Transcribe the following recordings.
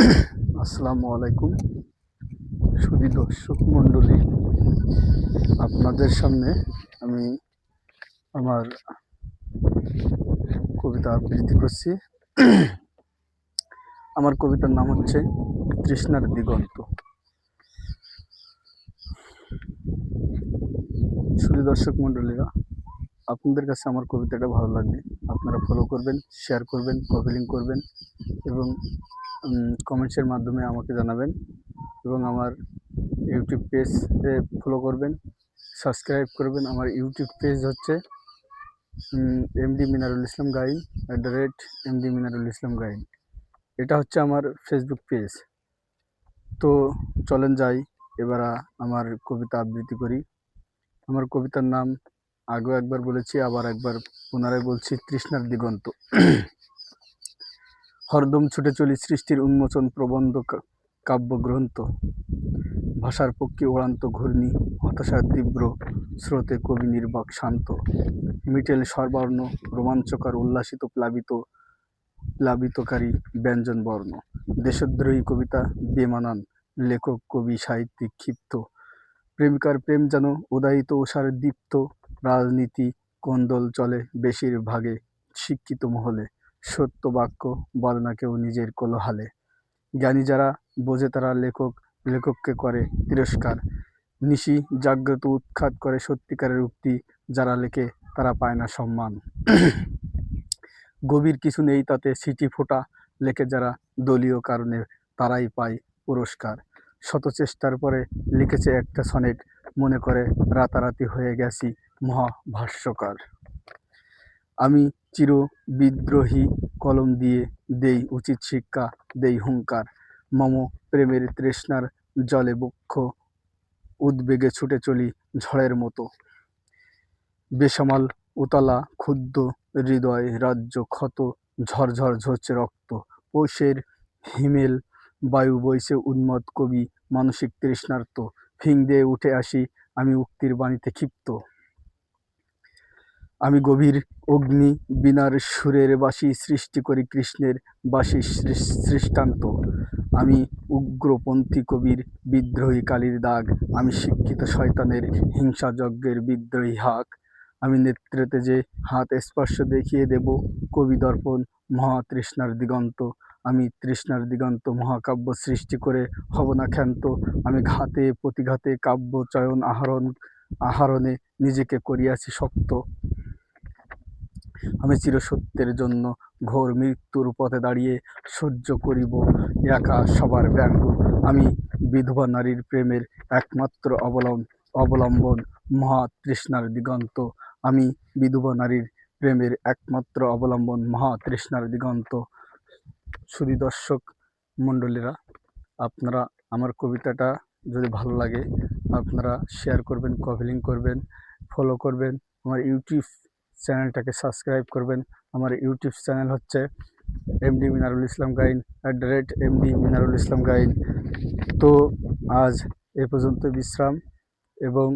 আসসালামু আলাইকুম সুধী দর্শক মণ্ডলী, আপনাদের সামনে আমি আমার কবিতা আবৃত্তি করছি। আমার কবিতার নাম হচ্ছে তৃষ্ণার দিগন্ত। সুধী দর্শক মণ্ডলীরা, আপনাদের কাছে আমার কবিতাটা ভালো লাগলে আপনারা ফলো করবেন, শেয়ার করবেন, কপি লিঙ্ক করবেন এবং কমেন্টসের মাধ্যমে আমাকে জানাবেন এবং আমার ইউটিউব পেজে ফলো করবেন, সাবস্ক্রাইব করবেন। আমার ইউটিউব পেজ হচ্ছে এমডি মিনারুল ইসলাম গাইন @MD মিনারুল ইসলাম গাইন। এটা হচ্ছে আমার ফেসবুক পেজ। তো চলেন যাই, এবার আমার কবিতা আবৃত্তি করি। আমার কবিতার নাম আগেও একবার বলেছি, আবার একবার পুনরায় বলছি, তৃষ্ণার দিগন্ত। হরদম ছুটে চলি সৃষ্টির উন্মোচন প্রবন্ধ কাব্যগ্রন্থ, ভাষার পক্ষে ওড়ান্ত ঘূর্ণি, হতাশার তীব্র স্রোতে কবি নির্বাক শান্ত, মিটেল সর্বর্ণ রোমাঞ্চকর উল্লাসিত প্লাবিতকারী ব্যঞ্জন বর্ণ, দেশদ্রোহী কবিতা বেমানান, লেখক কবি সাহিত্যিক ক্ষিপ্ত, প্রেমিকার প্রেম যেন উদায়িত উষার দীপ্ত, রাজনীতি কোন্দল চলে বেশিরভাগে শিক্ষিত মহলে, সত্য বাক্য বলে না কেউ নিজের কোলাহলে, জ্ঞানী যারা বোঝে তারা লেখককে করে তিরস্কার, নিশি জাগ্রত উৎখাত করে সত্যিকারের উক্তি, যারা লেখে তারা পায় না সম্মান, গভীর কিছু নেই তাতে সিটি ফোটা লেখে যারা দলীয় কারণে তারাই পায় পুরস্কার, শত চেষ্টার পরে লিখেছে একটা সনেট, মনে করে রাতারাতি হয়ে গেছি মহাভাষ্যকার, আমি চির বিদ্রোহী কলম দিয়ে দেই উচিত শিক্ষা, দেই হুঙ্কার, মম প্রেমের তৃষ্ণার জলে বক্ষ উদ্বেগে ছুটে চলি ঝড়ের মতো, বেসামাল উতলা ক্ষুব্ধ হৃদয় রাজ্য ক্ষত, ঝরঝর ঝরছে রক্ত, পৌষের হিমেল বায়ু বইছে উন্মত্ত কবি মানসিক তৃষ্ণার্ত, ফিং দিয়ে উঠে আসি আমি উক্তির বাণীতে ক্ষিপ্ত, আমি গভীর অগ্নি বীণার সুরের বাঁশি সৃষ্টি করি কৃষ্ণের বাঁশি সৃষ্টান্ত, আমি উগ্রপন্থী কবির বিদ্রোহী কালির দাগ, আমি শিক্ষিত শয়তানের হিংসা যজ্ঞের বিদ্রোহী হাক, আমি নেত্রতে যে হাত স্পর্শ দেখিয়ে দেব কবি দর্পণ মহা তৃষ্ণার দিগন্ত, আমি তৃষ্ণার দিগন্ত মহাকাব্য সৃষ্টি করে হব না ক্ষান্ত, আমি ঘাতে প্রতিঘাতে কাব্য চয়ন আহরণে নিজেকে করিয়াছি শক্ত, আমি চিরসত্যের জন্য ঘোর মৃত্যুর পথে দাঁড়িয়ে সহ্য করিব একা সবার ব্যঙ্গ, আমি বিধবা নারীর প্রেমের একমাত্র অবলম্বন মহা তৃষ্ণার দিগন্ত, আমি বিধবা নারীর প্রেমের একমাত্র অবলম্বন মহা তৃষ্ণার দিগন্ত। সুধী দর্শক মণ্ডলীরা, আপনারা আমার কবিতাটা যদি ভালো লাগে আপনারা শেয়ার করবেন, কপি লিঙ্ক করবেন, ফলো করবেন, আমার ইউটিউব চ্যানেলটাকে সাবস্ক্রাইব করবেন। আমার ইউটিউব চ্যানেল হচ্ছে এমডি মিনারুল ইসলাম গাইন @MD মিনারুল ইসলাম গাইন। তো আজ এ পর্যন্ত বিশ্রাম এবং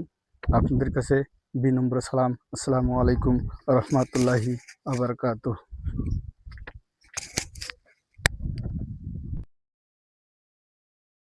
আপনাদের কাছে বিনম্র সালাম। আসসালামু আলাইকুম রহমতুল্লাহি ওয়া বারাকাতুহু।